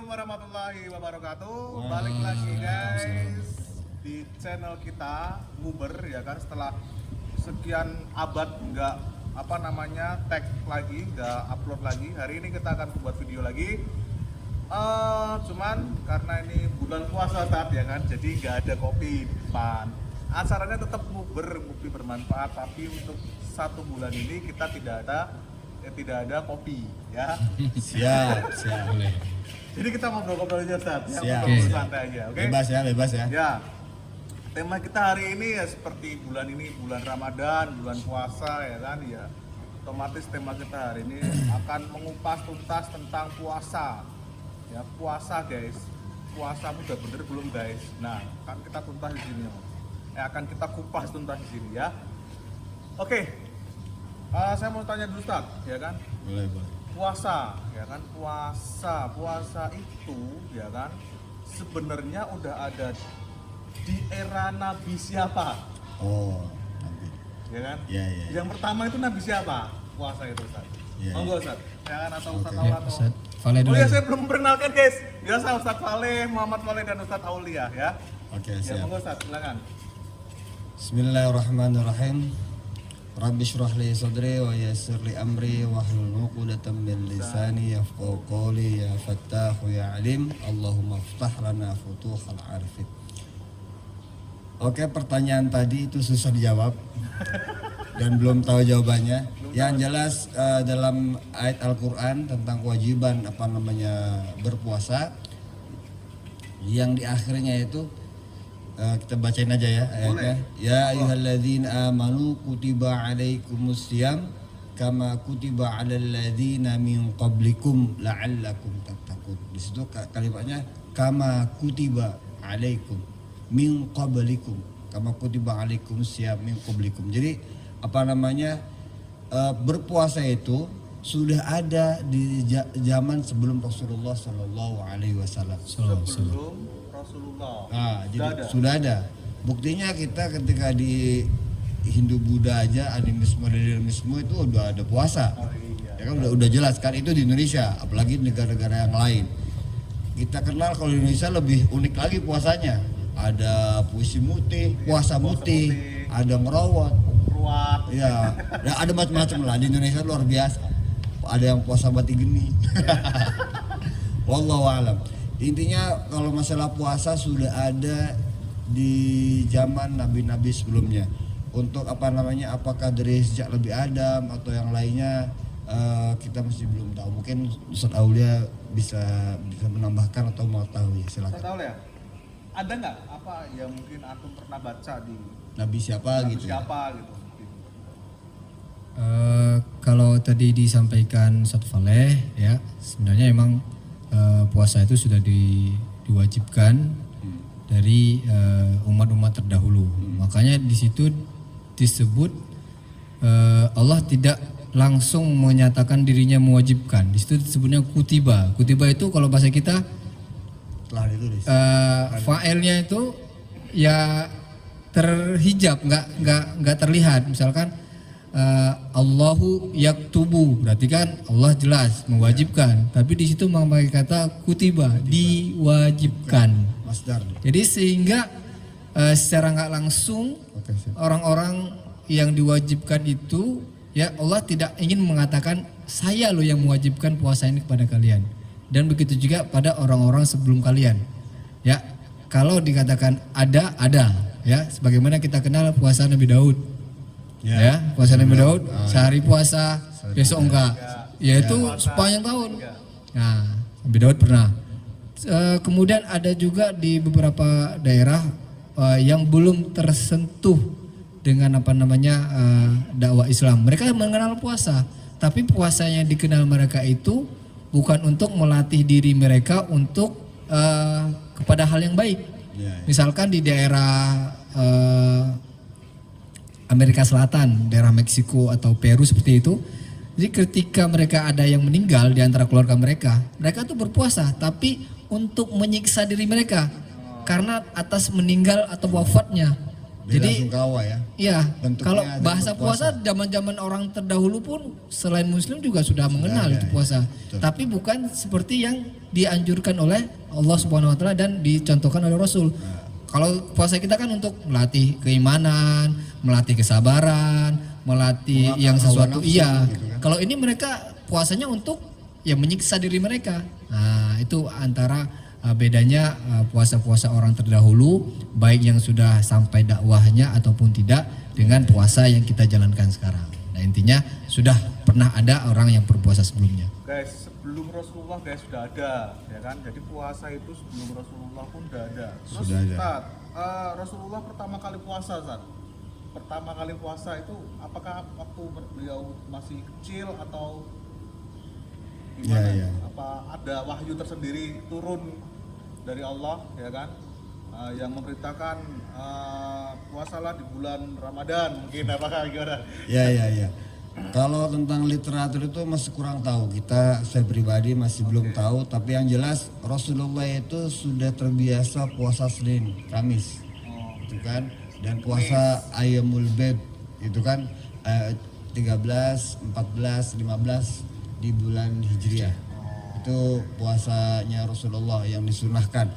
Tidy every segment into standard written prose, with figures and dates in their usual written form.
Assalamualaikum warahmatullahi wabarakatuh. Balik lagi guys di channel kita Nguber ya kan, setelah sekian abad nggak tag lagi, nggak upload lagi. Hari ini kita akan buat video lagi. Cuman karena ini bulan puasa saat ya kan, jadi nggak ada kopi di depan. Acaranya tetap Nguber, kopi bermanfaat, tapi untuk 1 bulan ini kita tidak ada kopi ya. Siap. Jadi kita ngobrol-ngobrol aja Ustaz ya, Siap. ngobrol santai aja, oke? Bebas ya. Ya. Tema kita hari ini ya seperti bulan ini, bulan Ramadan, bulan puasa ya kan ya. Otomatis tema kita hari ini akan mengupas tuntas tentang puasa. Ya, puasa guys. Puasa udah bener belum guys? Nah, kan kita tuntas di sini. Akan kita kupas tuntas di sini ya. Oke. Saya mau tanya dulu Ustaz, ya kan? Boleh. Puasa, ya kan? Puasa itu, ya kan? Sebenarnya udah ada di era Nabi siapa? Oh, Nabi. Ya kan? Iya. Yang pertama itu Nabi siapa? Puasa itu Ustaz. Iya. Monggo Ustaz. Ya kan, atau Ustaz Oke. Aula atau Ustaz Fale dulu. Oh ya, saya belum perkenalkan guys. Biasa Ustaz Fale, Muhammad Fale dan Ustaz Aulia ya. Oke, Ya, siap. monggo Ustaz, silakan. Bismillahirrahmanirrahim. Rabbi shrah li sadri wa yassir li amri wahlul 'uqdatam min lisani yafqahu qawli ya fattahu ya alim. Allahumma iftah lana futuhal arifin. Oke, pertanyaan tadi itu susah dijawab dan belum tahu jawabannya. Yang jelas dalam ayat Al-Qur'an tentang kewajiban berpuasa, yang di akhirnya itu kita bacain aja ya ayatnya. Ya ayyuhalladzina amanu kutiba alaikumusiyam kama kutiba alal ladzina min qablikum la'allakum tattaqun. Di situ kalimatnya kama kutiba alaikum min qablikum, kama kutiba alaikumusiyam min qablikum. Jadi berpuasa itu sudah ada di zaman sebelum Rasulullah Shallallahu Alaihi Wasallam. Sebelum Rasulullah. Nah, jadi sudah ada. Buktinya kita ketika di Hindu Buddha aja animisme itu udah ada puasa. Oh, iya. Ya kan udah jelas kan itu di Indonesia, apalagi negara-negara yang lain. Kita kenal kalau di Indonesia lebih unik lagi puasanya. Ada puisi mutih, puasa mutih, ada ngerawat, Ruat. ya, ada macam-macam lah di Indonesia luar biasa. Ada yang puasa mati geni. Wallahu alam. Intinya kalau masalah puasa sudah ada di zaman nabi-nabi sebelumnya. Untuk apakah dari sejak Nabi Adam atau yang lainnya kita masih belum tahu. Mungkin Ustaz Aulia bisa menambahkan atau mau tahu ya, silakan. Saya tahu ya. Ada nggak apa yang mungkin antum pernah baca di Nabi siapa Nabi gitu. siapa gitu? Kalau tadi disampaikan Ustaz Faleh ya, sebenarnya emang puasa itu sudah diwajibkan dari umat-umat terdahulu. Makanya di situ disebut Allah tidak langsung menyatakan dirinya mewajibkan. Di situ disebutnya kutiba. Kutiba itu kalau bahasa kita Telah ditulis. fa'ilnya itu ya terhijab, nggak terlihat. Misalkan Allahu yaktubu, berarti kan Allah jelas mewajibkan, tapi di situ memakai kata kutiba, diwajibkan. Masdar. Jadi sehingga secara nggak langsung Oke, siap. orang-orang yang diwajibkan itu ya Allah tidak ingin mengatakan saya loh yang mewajibkan puasa ini kepada kalian, dan begitu juga pada orang-orang sebelum kalian. Ya, kalau dikatakan ada ya, sebagaimana kita kenal puasa Nabi Daud. Ya, puasa Nabi Daud sehari puasa, besok enggak. Yaitu sepanjang tahun. Nah, Nabi Daud pernah. Kemudian ada juga di beberapa daerah yang belum tersentuh dengan dakwah Islam. Mereka mengenal puasa, tapi puasanya dikenal mereka itu bukan untuk melatih diri mereka untuk kepada hal yang baik. Misalkan di daerah Amerika Selatan, daerah Meksiko atau Peru seperti itu. Jadi ketika mereka ada yang meninggal di antara keluarga mereka tuh berpuasa tapi untuk menyiksa diri mereka karena atas meninggal atau wafatnya. Jadi sungkawa ya. iya, Bentuknya kalau ada bahasa berpuasa. puasa zaman-zaman orang terdahulu pun selain muslim juga sudah mengenal ada, itu ya. puasa. Betul. Tapi bukan seperti yang dianjurkan oleh Allah Subhanahu wa taala dan dicontohkan oleh Rasul. Kalau puasa kita kan untuk melatih keimanan, melatih kesabaran, melatih Mengatur yang hawa sesuatu nafsu, iya. gitu kan. Kalau ini mereka puasanya untuk ya menyiksa diri mereka. Nah, itu antara bedanya puasa-puasa orang terdahulu baik yang sudah sampai dakwahnya ataupun tidak dengan puasa yang kita jalankan sekarang. Nah, intinya sudah pernah ada orang yang berpuasa sebelumnya. Guys, sebelum Rasulullah guys sudah ada, ya kan? Jadi puasa itu sebelum Rasulullah pun sudah ada. Terus Sudah ada. Ustaz, Rasulullah pertama kali puasa, Ustaz. Pertama kali puasa itu apakah waktu beliau masih kecil atau gimana? Ya, ya. Apa ada wahyu tersendiri turun dari Allah, ya kan? Yang memberitakan puasalah di bulan Ramadan, mungkin apakah gimana? Ya. Kalau tentang literatur itu masih kurang tahu. Saya pribadi masih belum tahu. Tapi yang jelas Rasulullah itu sudah terbiasa puasa Senin, Kamis, itu kan. Dan puasa Ayyamul Bid, itu kan 13, 14, 15 di bulan Hijriah. Itu puasanya Rasulullah yang disunahkan.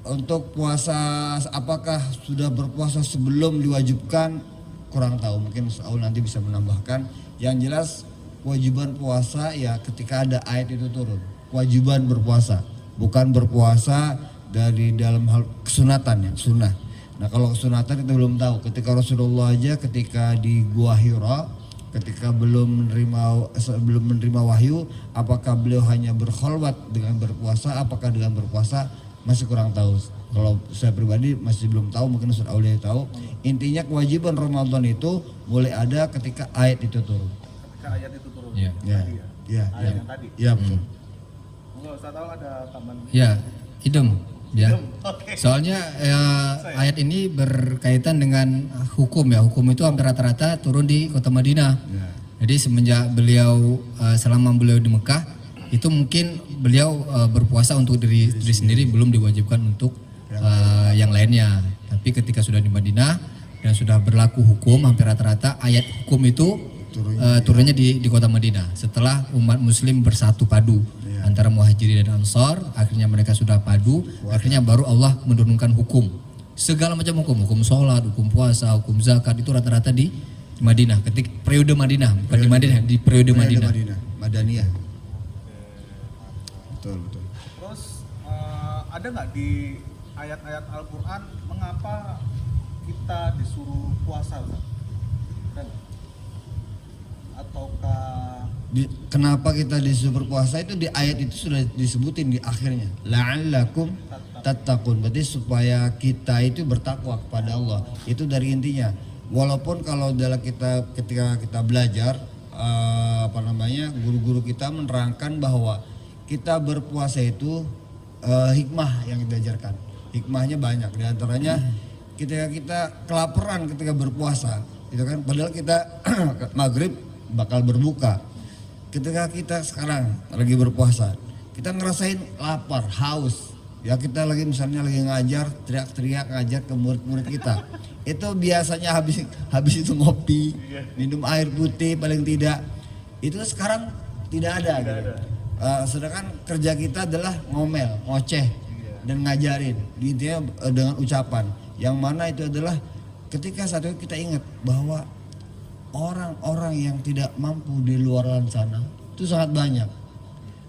Untuk puasa, apakah sudah berpuasa sebelum diwajibkan? Kurang tahu, mungkin Saul nanti bisa menambahkan. Yang jelas kewajiban puasa ya ketika ada ayat itu turun. Kewajiban berpuasa, bukan berpuasa dari dalam hal kesunatan ya, sunnah. Nah kalau kesunatan kita belum tahu. Ketika Rasulullah aja ketika di Gua Hira, ketika belum menerima wahyu, apakah beliau hanya berkholwat dengan berpuasa, apakah dengan berpuasa, masih kurang tahu. Kalau saya pribadi masih belum tahu, mungkin Ustaz Aulia tahu. Intinya kewajiban Ramadan itu mulai ada ketika ayat itu turun. Ketika ayat itu turun. Ya. Yang tadi ya. Ayat yang tadi. Ya betul. Enggak usah tahu ada tambahan. Ya, idem ya. Oke. Soalnya ayat ini berkaitan dengan hukum ya. Hukum itu hampir rata-rata turun di kota Madinah. Ya. Jadi semenjak beliau selama beliau di Mekah itu mungkin beliau berpuasa untuk diri sendiri, belum diwajibkan untuk yang lainnya. Tapi ketika sudah di Madinah dan sudah berlaku hukum hampir rata-rata ayat hukum itu turunnya di kota Madinah. Setelah umat Muslim bersatu padu antara Muhajirin dan Ansar, akhirnya mereka sudah padu, akhirnya baru Allah menurunkan hukum. Segala macam hukum sholat, hukum puasa, hukum zakat itu rata-rata di Madinah. Ketika periode Madinah, bukan di Madinah, di periode Madinah. Madaniyah. Betul. Terus ada nggak di ayat-ayat Al-Quran mengapa kita disuruh puasa, Ustaz? Ada nggak? Ataukah Kenapa kita disuruh berpuasa itu di ayat itu sudah disebutin di akhirnya. La'allakum tattaqun. Berarti supaya kita itu bertakwa kepada Allah. Itu dari intinya. Walaupun kalau dalam ketika kita belajar guru-guru kita menerangkan bahwa kita berpuasa itu hikmah yang kita ajarkan. Hikmahnya banyak, di antaranya ketika kita kelaparan ketika berpuasa, itu kan padahal kita maghrib bakal berbuka. Ketika kita sekarang lagi berpuasa, kita ngerasain lapar, haus. Ya kita lagi misalnya lagi ngajar, teriak-teriak ngajar ke murid-murid kita. Itu biasanya habis itu ngopi, minum air putih paling tidak. Itu sekarang tidak ada. Gitu. Sedangkan kerja kita adalah ngomel, ngoceh dan ngajarin, intinya dengan ucapan yang mana itu adalah ketika saat itu kita ingat bahwa orang-orang yang tidak mampu di luar sana itu sangat banyak,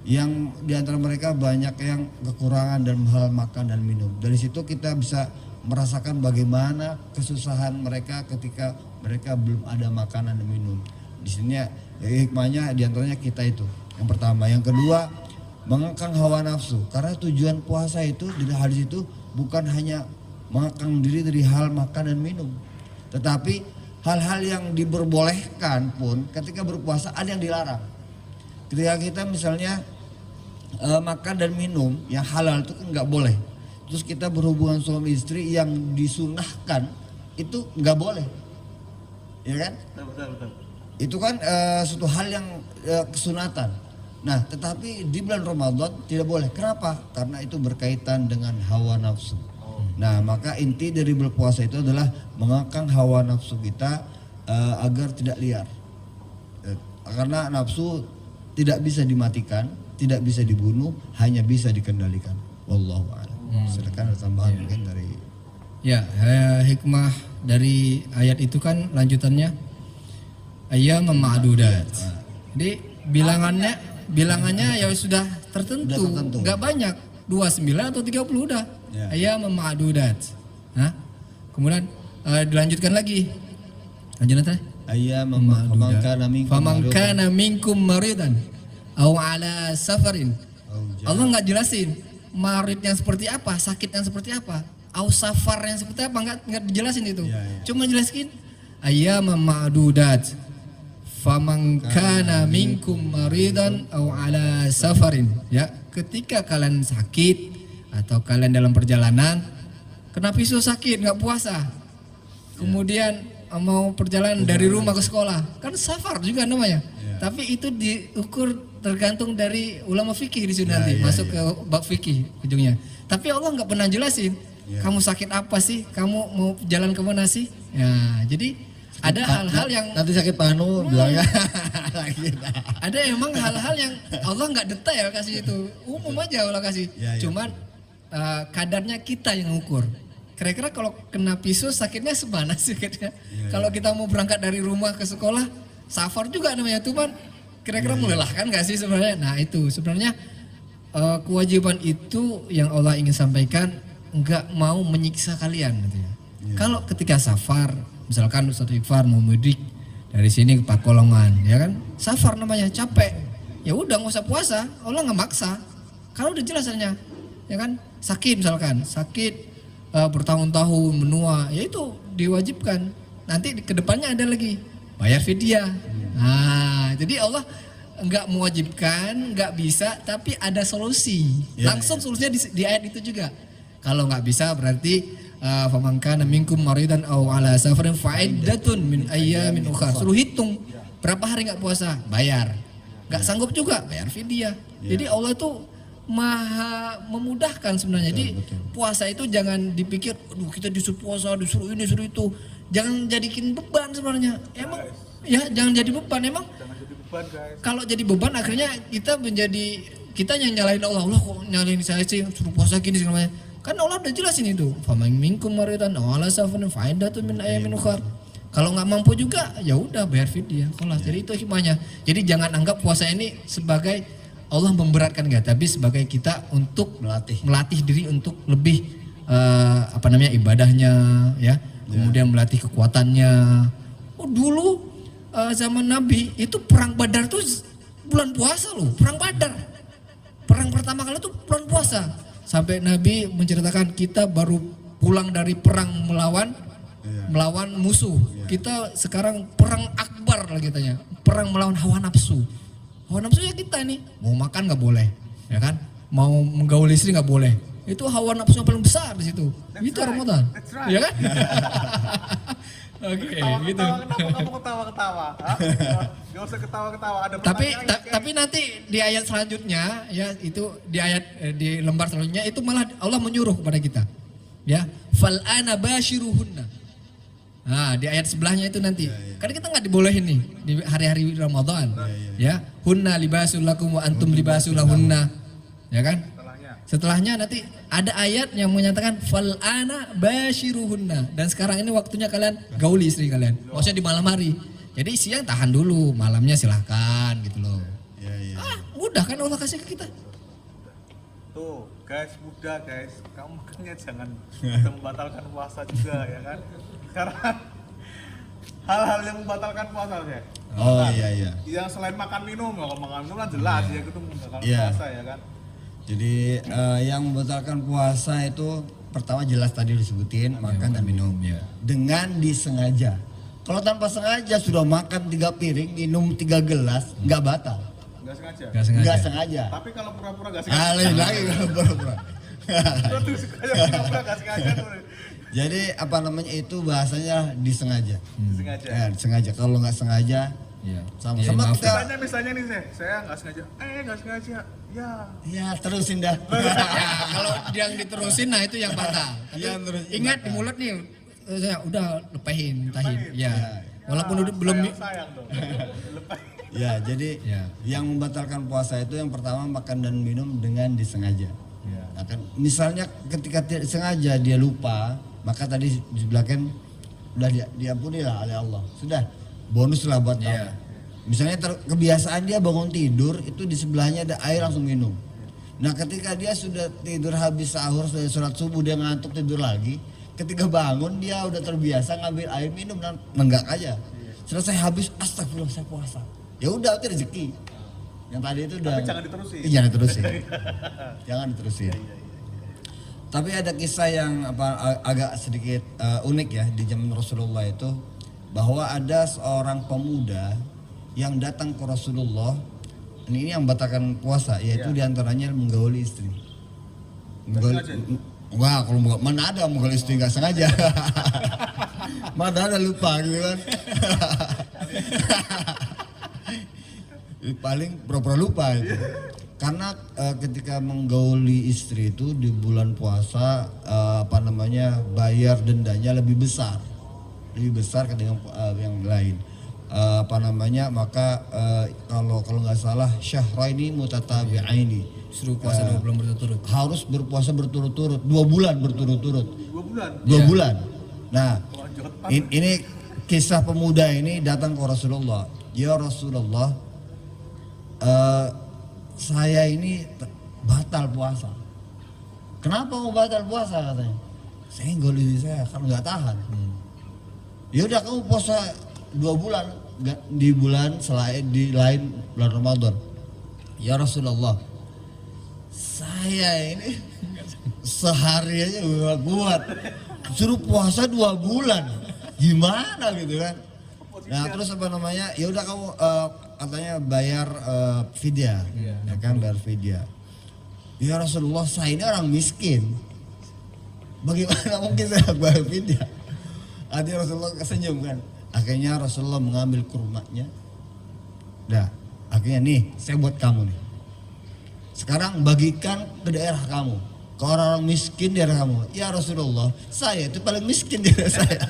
yang diantara mereka banyak yang kekurangan dan hal makan dan minum. Dari situ kita bisa merasakan bagaimana kesusahan mereka ketika mereka belum ada makanan dan minum. Di sini ya, hikmahnya diantaranya kita itu yang pertama. Yang kedua, mengekang hawa nafsu, karena tujuan puasa itu di hadis itu bukan hanya mengekang diri dari hal makan dan minum, tetapi hal-hal yang diperbolehkan pun ketika berpuasa ada yang dilarang. Ketika kita misalnya makan dan minum yang halal itu kan nggak boleh, terus kita berhubungan suami istri yang disunahkan itu nggak boleh, ya kan? betul. Itu kan suatu hal yang kesunatan. Nah, tetapi di bulan Ramadan tidak boleh. Kenapa? Karena itu berkaitan dengan hawa nafsu. Nah, maka inti dari berpuasa itu adalah mengekang hawa nafsu kita agar tidak liar. Karena nafsu tidak bisa dimatikan, tidak bisa dibunuh, hanya bisa dikendalikan. Wallahu a'lam. Silakan ada tambahan mungkin dari Ya, hikmah dari ayat itu kan lanjutannya ayyam ma'dudat. Jadi bilangannya ya sudah tertentu, nggak banyak, 29 atau 30 udah. Ya. Ayyam ma'dudat. Nah, kemudian dilanjutkan lagi. Lanjutannya ayyam ma'dudat. faman kana minkum maridan aw ala safarin. Allah nggak jelasin maridnya seperti apa, sakitnya seperti apa, au safarnya seperti apa, nggak dijelasin itu. Cuma jelasin ayyam ma'dudat. Faman kana minkum maridan aw ala safarin. Ya, ketika kalian sakit atau kalian dalam perjalanan, kenapa isu sakit nggak puasa? Kemudian mau perjalanan dari rumah ke sekolah, kan safar juga namanya. Tapi itu diukur tergantung dari ulama fikih di sini nanti masuk ke bab fikih ujungnya. Tapi Allah nggak pernah jelasin kamu sakit apa sih, kamu mau jalan kemana sih? Ya, jadi ada hal-hal yang nanti sakit panu bilangnya. ada emang hal-hal yang Allah nggak detail kasih itu, umum aja Allah kasih. Cuman kadarnya kita yang ukur. Kira-kira kalau kena pisau sakitnya semana sih sakitnya? Kalau kita mau berangkat dari rumah ke sekolah, safar juga namanya, cuman kira-kira melelahkan nggak sih sebenarnya? Nah itu sebenarnya kewajiban itu yang Allah ingin sampaikan, nggak mau menyiksa kalian gitu ya. Kalau ketika safar, misalkan Ustaz Iqfar mau mudik dari sini ke Pakolongan, ya kan? Safar namanya, capek. Ya udah nggak usah puasa, Allah nggak maksa. Kalau udah jelasnya, ya kan? Sakit misalkan, sakit bertahun-tahun menua, ya itu diwajibkan. Nanti kedepannya ada lagi bayar fidyah. Nah, jadi Allah nggak mewajibkan, nggak bisa, tapi ada solusi. Langsung solusinya di ayat itu juga. Kalau nggak bisa berarti faman kana minkum maridan aw ala safarin fa'iddatun min ayyamin ukhar. Suruh hitung berapa hari nggak puasa, bayar. Nggak sanggup juga, bayar fidyah. Jadi Allah tuh maha memudahkan sebenarnya. Jadi puasa itu jangan dipikir, aduh kita disuruh puasa, disuruh ini, disuruh itu. Jangan jadikin beban sebenarnya. Emang ya jangan jadi beban emang. Jangan jadi beban, guys. Kalau jadi beban akhirnya kita yang nyalahin Allah. Allah kok nyalahin saya sih, suruh puasa gini segala macam. Kan Allah udah jelasin itu. Faman minkum maridan aw ala safarin fa'iddatun min ayyamin ukhar. Kalau nggak mampu juga ya udah bayar fidyah. Jadi itu hikmahnya. Jadi jangan anggap puasa ini sebagai Allah memberatkan enggak, tapi sebagai kita untuk melatih diri untuk lebih ibadahnya ya. Kemudian melatih kekuatannya. Oh dulu zaman Nabi itu perang Badar tuh bulan puasa loh, perang Badar. Perang pertama kali tuh bulan puasa. Sampai Nabi menceritakan kita baru pulang dari perang melawan musuh. Kita sekarang perang akbar lah kitanya. Perang melawan hawa nafsu. Hawa nafsu ya kita nih, mau makan nggak boleh, ya kan? Mau menggaul istri nggak boleh. Itu hawa nafsu yang paling besar di situ. Itu Ramadan, ya kan? Oke, gitu. Kenapa kamu ketawa-ketawa? Gak usah ketawa-ketawa. Ada Tapi nanti di ayat selanjutnya, ya itu di ayat di lembar selanjutnya itu malah Allah menyuruh kepada kita, ya, fal ana bashiruhunna. Nah, di ayat sebelahnya itu nanti. Karena kita nggak dibolehin nih di hari-hari Ramadan. Ya, hunna libasul lakum wa antum libasul lahunna. Ya kan? Setelahnya nanti ada ayat yang menyatakan fal ana bashiruhunna, dan sekarang ini waktunya kalian gauli istri kalian. Maksudnya di malam hari. Jadi siang tahan dulu, malamnya silahkan gitu loh. Mudah kan Allah kasih ke kita. Tuh, guys, mudah guys. Kamu makanya jangan membatalkan puasa juga ya kan? Karena hal-hal yang membatalkan puasa ya. Iya. Yang selain makan minum, kalau makan minum kan jelas ya itu membatalkan puasa ya kan. Jadi yang membatalkan puasa itu pertama jelas tadi disebutin makan dan minum dengan disengaja. Kalau tanpa sengaja sudah makan 3 piring, minum 3 gelas, nggak batal. Nggak sengaja. Tapi kalau pura-pura nggak sengaja. Lagi pura-pura. Nggak sengaja tuh. Jadi itu bahasanya disengaja. Disengaja. Kalau nggak sengaja, sama kita. Misalnya nih saya nggak sengaja. Nggak sengaja. Ya terusin dah. Kalau yang diterusin, nah itu yang batal. Tapi Yang terus ingat di mulut nih, saya udah lepahin, muntahin. Ya. Walaupun udah belum sayang dong. Lepas. Ya, jadi Ya. yang membatalkan puasa itu yang pertama makan dan minum dengan disengaja. Ya. Nah, kan, misalnya ketika tidak sengaja dia lupa, maka tadi disebutkan udah diampuni lah oleh Allah. Sudah, bonus lah buat kamu. Ya. Misalnya kebiasaan dia bangun tidur itu di sebelahnya ada air langsung minum. Nah, ketika dia sudah tidur habis sahur, sudah sholat subuh, dia ngantuk tidur lagi. Ketika bangun dia udah terbiasa ngambil air minum dan nenggak aja. Selesai habis, astagfirullah saya puasa. Ya udah itu rezeki. Yang tadi itu udah. Tapi jangan diterusin. Jangan diterusin. Jangan diterusin. Tapi ada kisah yang agak sedikit unik ya di zaman Rasulullah itu, bahwa ada seorang pemuda yang datang ke Rasulullah. Ini yang batalkan puasa, yaitu diantaranya menggauli istri. Wah, kalau mana ada menggauli istri nggak sengaja. Mana ada lupa gitu kan. Paling pura-pura lupa itu. Karena ketika menggauli istri itu di bulan puasa bayar dendanya lebih besar ketimbang yang lain. Maka kalau nggak salah syahraini mutatabi'aini, suruh puasa 2 bulan berturut-turut. harus berpuasa berturut-turut 2 bulan berturut-turut. 2 bulan. 2 bulan. Nah, Kelanjutan. ini kisah pemuda ini datang ke Rasulullah. Ya Rasulullah, saya ini batal puasa. Kenapa mau batal puasa katanya? Saya nggak saya karena nggak tahan. Ya udah kamu puasa 2 bulan di bulan di lain bulan Ramadan. Ya Rasulullah, saya ini sehari aja nggak kuat. Suruh puasa 2 bulan, gimana gitu kan? Nah terus ya udah kamu katanya bayar fidyah, ya kan bayar fidyah. Ya Rasulullah, saya ini orang miskin, bagaimana mungkin saya bayar fidyah? Akhirnya Rasulullah kesenyum kan. Akhirnya Rasulullah mengambil kurmanya. Dah, akhirnya nih saya buat kamu nih. Sekarang bagikan ke daerah kamu, ke orang-orang miskin di daerah kamu. Ya Rasulullah, saya itu paling miskin di daerah saya.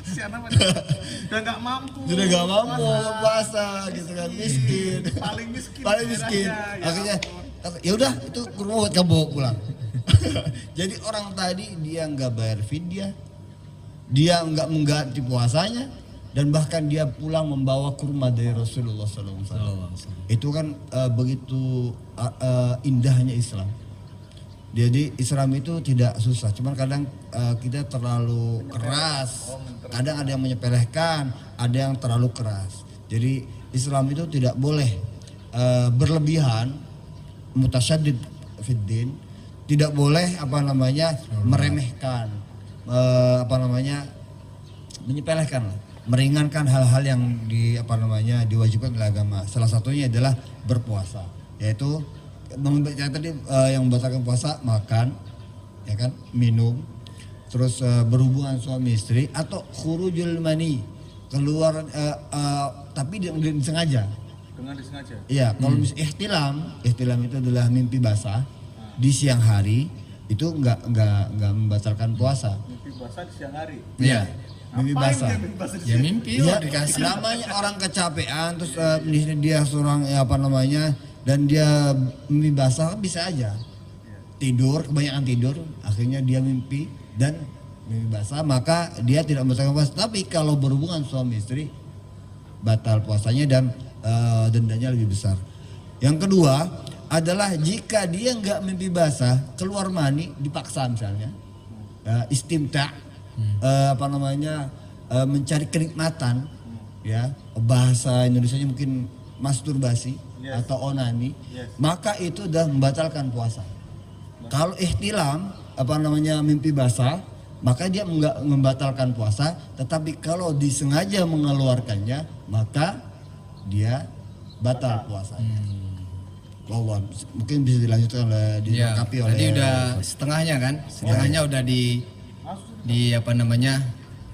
Kasihan amat. Udah nggak mampu. Sudah gak mampu puasa gitu kan, miskin. Paling miskin. Paling miskin. daerahnya, ya Akhirnya ampun. ya udah itu kurma buat kamu bawa pulang. Jadi orang tadi dia nggak bayar fidyah, dia nggak mengganti puasanya, dan bahkan dia pulang membawa kurma dari Rasulullah SAW. Itu kan begitu indahnya Islam. Jadi Islam itu tidak susah, cuman kadang kita terlalu keras, kadang ada yang menyepelekan, ada yang terlalu keras. Jadi Islam itu tidak boleh berlebihan, mutasyaddid fiddin, tidak boleh meremehkan, menyepelekan, meringankan hal-hal yang diwajibkan oleh agama. Salah satunya adalah berpuasa, yaitu tadi yang membatalkan puasa makan, ya kan, minum, terus berhubungan suami istri atau khurujul mani, keluar tapi dengan disengaja. Dengan disengaja. Iya, kalau ihtilam itu adalah mimpi basah di siang hari, itu nggak membatalkan puasa. Mimpi basah di siang hari. Iya. Mimpi Apain basah. dia mimpi basah di Ya siang? mimpi Iya, dikasih. namanya orang kecapean terus dia seorang dan dia mimpi basah bisa aja tidur, kebanyakan tidur, akhirnya dia mimpi dan mimpi basah, maka dia tidak membatalkan puasa. Tapi kalau berhubungan suami istri batal puasanya dan dendanya lebih besar. Yang kedua adalah jika dia nggak mimpi basah, keluar mani dipaksa misalnya, istimta, mencari kenikmatan, ya bahasa Indonesianya mungkin masturbasi. Yes. Atau onani, Yes. maka itu udah membatalkan puasa. Kalau ihtilam mimpi basah, maka dia enggak membatalkan puasa, tetapi kalau disengaja mengeluarkannya, maka dia batal puasa. Allah, mungkin bisa dilanjutkan dilengkapi oleh. Tadi udah setengahnya kan, setengahnya udah di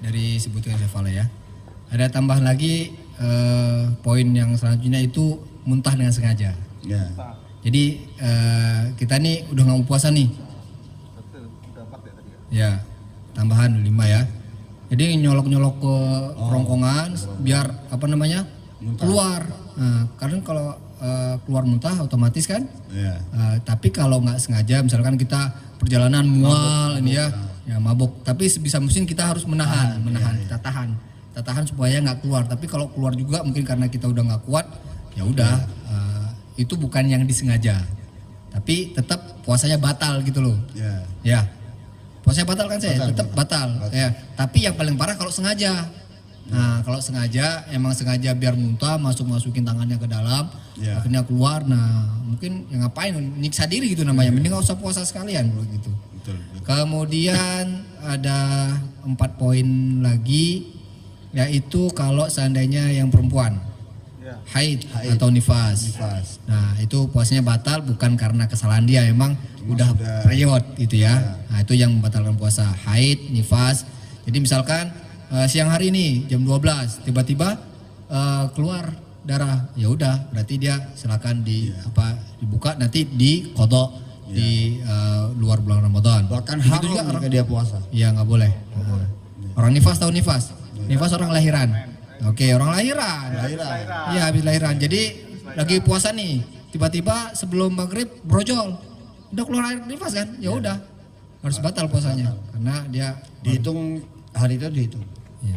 dari sebutkan Sefala ya. Ada tambah lagi poin yang selanjutnya itu muntah dengan sengaja. Ya. Jadi kita nih udah nggak mau puasa nih. Udah 4 ya tadi ya. Ya, tambahan 5 ya. Jadi nyolok-nyolok ke kerongkongan biar apa namanya? Keluar. Nah, karena kalau keluar muntah otomatis kan. Ya. Tapi kalau nggak sengaja misalkan kita perjalanan mual ini ya mabuk. Tapi sebisa mungkin kita harus menahan. Kita tahan supaya nggak keluar. Tapi kalau keluar juga mungkin karena kita udah nggak kuat, ya udah itu bukan yang disengaja. Tapi tetap puasanya batal gitu loh. Ya. Ya. Puasanya batal kan saya? Batal, Tetap batal. Ya. Tapi yang paling parah kalau sengaja. Nah, kalau sengaja emang sengaja biar muntah masukin tangannya ke dalam, Ya. akhirnya keluar. Nah, mungkin ya ngapain nyiksa diri gitu namanya. Mending nggak usah puasa sekalian kalau gitu. Betul. Kemudian ada 4 poin lagi, yaitu kalau seandainya yang perempuan Ya. haid atau nifas. Nah, itu puasanya batal bukan karena kesalahan dia, emang udah period gitu ya. Nah, itu yang membatalkan puasa, haid, nifas. Jadi misalkan siang hari ini jam 12 tiba-tiba keluar darah, ya udah berarti dia silakan dibuka nanti di qada di luar bulan Ramadan. Bahkan Begitu haram juga jika orang dia puasa. iya nggak boleh. Orang nifas tahu nifas? Nifas orang lahiran. Oke, orang lahiran. Iya, habis lahiran. Jadi lagi puasa nih, tiba-tiba sebelum maghrib brojol. Udah keluar air nifas kan? Ya udah. Harus batal puasanya karena dia Dihitung hari itu dihitung. ya.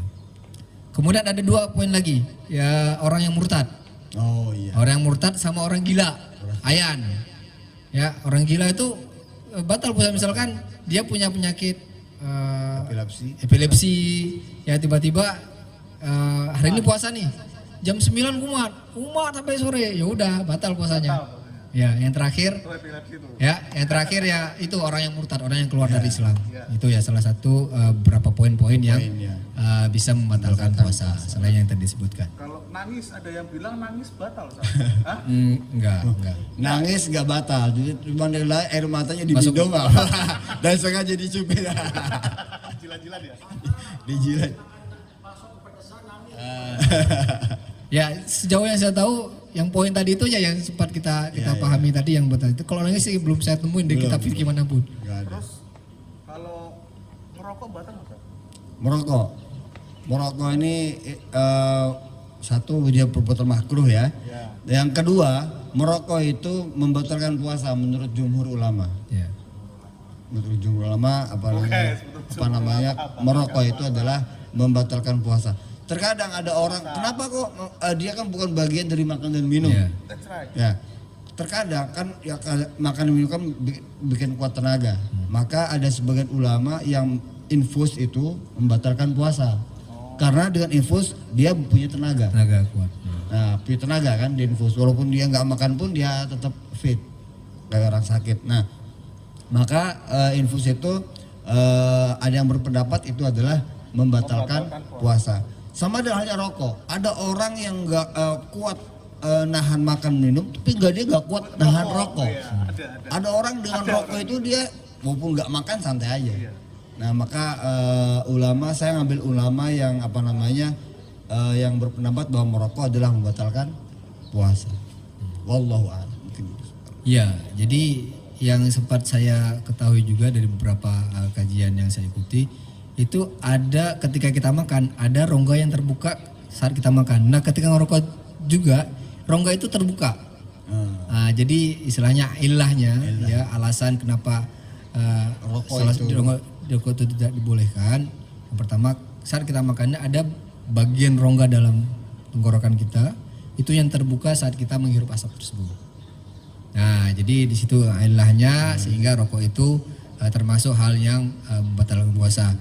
Kemudian ada 2 poin lagi. Ya, orang yang murtad. Oh iya. Orang yang murtad sama orang gila. Ayan. Ya, orang gila itu batal puasa misalkan dia punya penyakit epilepsi ya tiba-tiba hari ini puasa nih jam 9 kumat sampai sore, ya udah batal puasanya. Ya, yang terakhir Itu epilepsi tuh. ya, yang terakhir ya itu orang yang murtad, orang yang keluar dari Islam. Itu ya salah satu beberapa poin-poin yang bisa membatalkan puasa selain yang tadi disebutkan. Kalau nangis ada yang bilang nangis batal. Hah? Enggak. Nangis nggak batal, jadi cuma air matanya Masuk. dibidung dan sengaja dicubit. Jilat-jilat ya. Dijilat. Ya, sejauh yang saya tahu yang poin tadi itu ya yang sempat kita pahami tadi yang betul itu. Kalau nangis sih belum saya temuin di kitab fikih manapun. Nggak ada. Terus kalau ngerokok batal nggak? Merokok ini satu dia perbuatan makruh ya. Yang kedua, merokok itu membatalkan puasa menurut jumhur ulama. Ya. Menurut jumhur ulama apa namanya merokok itu adalah membatalkan puasa. Terkadang ada orang, kenapa kok dia kan bukan bagian dari makan dan minum. Ya. That's right. Ya, terkadang kan ya makan dan minum kan bikin kuat tenaga. Maka ada sebagian ulama yang infus itu membatalkan puasa. Karena dengan infus dia punya tenaga. Tenaga kuat. Nah, punya tenaga kan di infus. Walaupun dia nggak makan pun dia tetap fit. Kayak orang sakit. Nah, maka infus itu ada yang berpendapat itu adalah membatalkan puasa. Sama dengan halnya rokok. Ada orang yang nggak kuat nahan makan minum, tapi dia nggak kuat nahan rokok. Ada orang dengan rokok itu dia walaupun nggak makan santai aja. Nah maka ulama, saya ngambil ulama yang apa namanya yang berpendapat bahwa merokok adalah membatalkan puasa. Wallahu a'lam. Ya, jadi yang sempat saya ketahui juga dari beberapa kajian yang saya ikuti, itu ada ketika kita makan ada rongga yang terbuka saat kita makan. Nah ketika ngerokok juga rongga itu terbuka. Nah, jadi istilahnya ilahnya ya alasan kenapa rokok itu tidak dibolehkan. Yang pertama saat kita makannya ada bagian rongga dalam tenggorokan kita itu yang terbuka saat kita menghirup asap tersebut. Nah jadi di situ ilahnya sehingga rokok itu termasuk hal yang membatalkan puasa.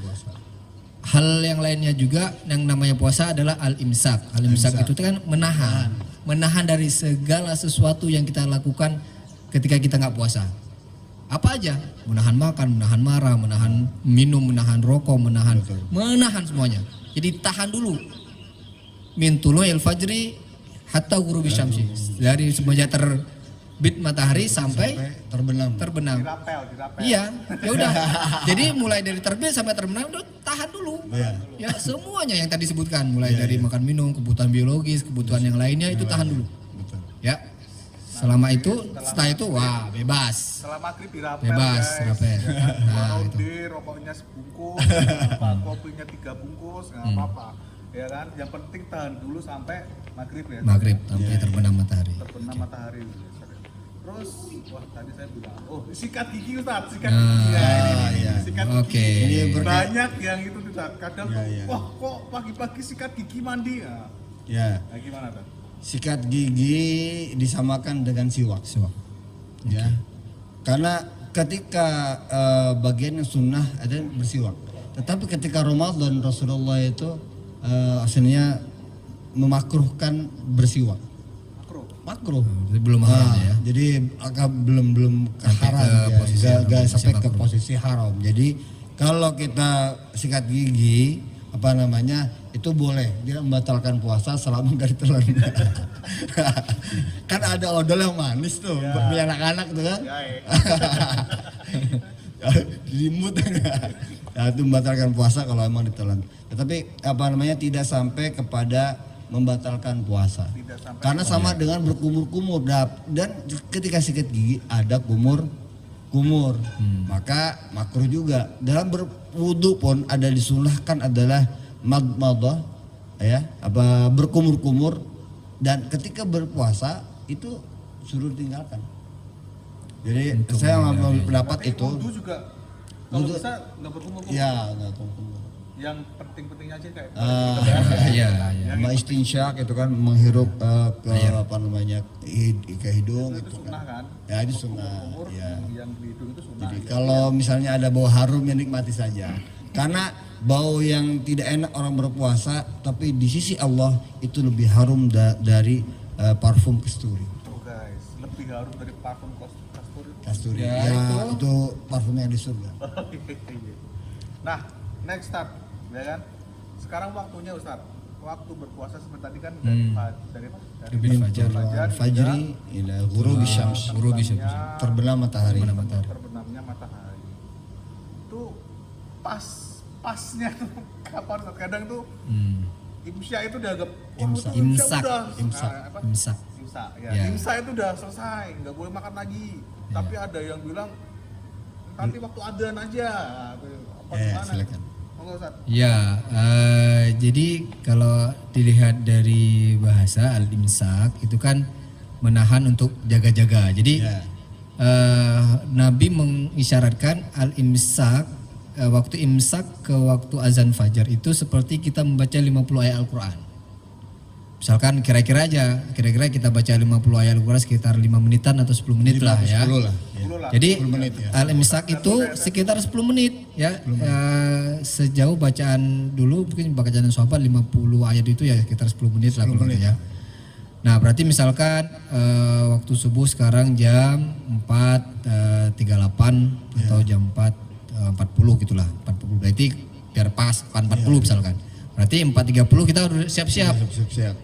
Hal yang lainnya juga yang namanya puasa adalah al-imsak. Al-imsak itu kan menahan dari segala sesuatu yang kita lakukan ketika kita nggak puasa. Apa aja? Menahan makan, menahan marah, menahan minum, menahan rokok, menahan semuanya. Jadi tahan dulu. Min tulu'il fajri hatta ghurubi syamsi. Dari semenjak terbit matahari sampai terbenam. Dirapel. Iya, ya udah. Jadi mulai dari terbit sampai terbenam udah tahan dulu. Ya semuanya yang tadi disebutkan, mulai dari makan minum, kebutuhan biologis, kebutuhan yang lainnya itu tahan dulu. Ya. Selama itu, setelah itu wah bebas. Setelah maghrib dirapel Bebas, guys. rapel. Ya kan? Nah, Ronde, rokoknya sebungkus, nggak apa, kopinya 3 bungkus, nggak apa-apa. Ya kan, yang penting tahan dulu sampai maghrib ya. Maghrib sampai terbenam matahari. Terbenam matahari. Terus, wah tadi saya bilang, oh sikat gigi Ustaz, sikat Nah, gigi. Ya, ini, iya. sikat Oke. gigi. Ini berkait- Banyak yang itu Ustaz. Kadang Iya, tuh, iya. wah kok pagi-pagi sikat gigi mandi ya. Ya, Nah, gimana tuh? sikat gigi disamakan dengan siwak. Siwak. Ya, karena ketika bagian yang sunnah ada bersiwak. Tetapi ketika Ramadan Rasulullah itu aslinya memakruhkan bersiwak. Makruh. Jadi belum haram Nah, ya. Jadi agak belum ke Sampai haram ke ya, posisi haram, nggak masih sampai ke makruh. posisi haram. Jadi kalau kita sikat gigi apa namanya itu boleh, tidak membatalkan puasa selama dari telan. Kan ada odol yang manis tuh, beli anak-anak tuh kan. Ya, Dimut. Nah, itu membatalkan puasa kalau emang ditelan. Tetapi apa namanya tidak sampai kepada membatalkan puasa. Tidak sampai. Karena sama dengan berkumur-kumur dan ketika sikat gigi ada kumur. Maka makruh juga. Dalam berwudu pun ada disunahkan adalah madmadah ya, apa berkumur-kumur, dan ketika berpuasa itu suruh tinggalkan. Jadi saya mengambil pendapat Tapi itu. wudu juga kalau Wudu- bisa nggak berkumur-kumur. Ya, enggak kumur. Yang penting-pentingnya aja kayak Iya, iya. Sama istinsyak itu kan menghirup ke apa namanya ke hidung itu itu sunnah kan. kan. Ya itu sunnah. Kumur Ya. yang di hidung itu sunnah. Jadi kalau misalnya ada bau harum ya nikmati saja. Karena bau yang tidak enak orang berpuasa, tapi di sisi Allah itu lebih harum dari parfum kasturi. Tuh guys, lebih harum dari parfum kasturi. Kasturi. Ya, Ya, itu parfum yang di surga. Nah, next start, ya kan? Sekarang waktunya Ustaz. Waktu berpuasa seperti tadi kan dari apa? Dari Dari fajar. Fajri ila ghurubi syams. Ghurubi syams. Terbenam matahari. terbenamnya matahari. Itu pasnya tuh kapan Ustaz? Kadang tuh imsya itu dianggap wah, Imsak. itu Imsak. udah Imsak. apa? Imsak. Imsak ya. Ya. Imsak itu udah selesai, nggak boleh makan lagi. Tapi ada yang bilang nanti waktu adzan aja. Apa gimana? Silakan. Monggo Ustaz. Ya, jadi kalau dilihat dari bahasa al-imsak itu kan menahan untuk jaga-jaga. Jadi Ya. Nabi mengisyaratkan al-imsak waktu imsak ke waktu azan fajar itu seperti kita membaca 50 ayat Al-Qur'an. Misalkan kira-kira kita baca 50 ayat Al-Qur'an sekitar 5 menitan atau 10 menit lah ya. 10 lah. Ya. 10 lah. Jadi 10 menit ya. al-imsak itu sekitar 10 menit ya. Sejauh bacaan dulu mungkin bacaan sahabat 50 ayat itu ya sekitar 10 menit lah kurang lebih ya. Nah, berarti misalkan waktu subuh sekarang jam 4.38 atau jam 4.40 gitulah. 40 berarti biar pas 4.40 misalkan. Berarti 4.30 kita udah siap-siap. Siap-siap.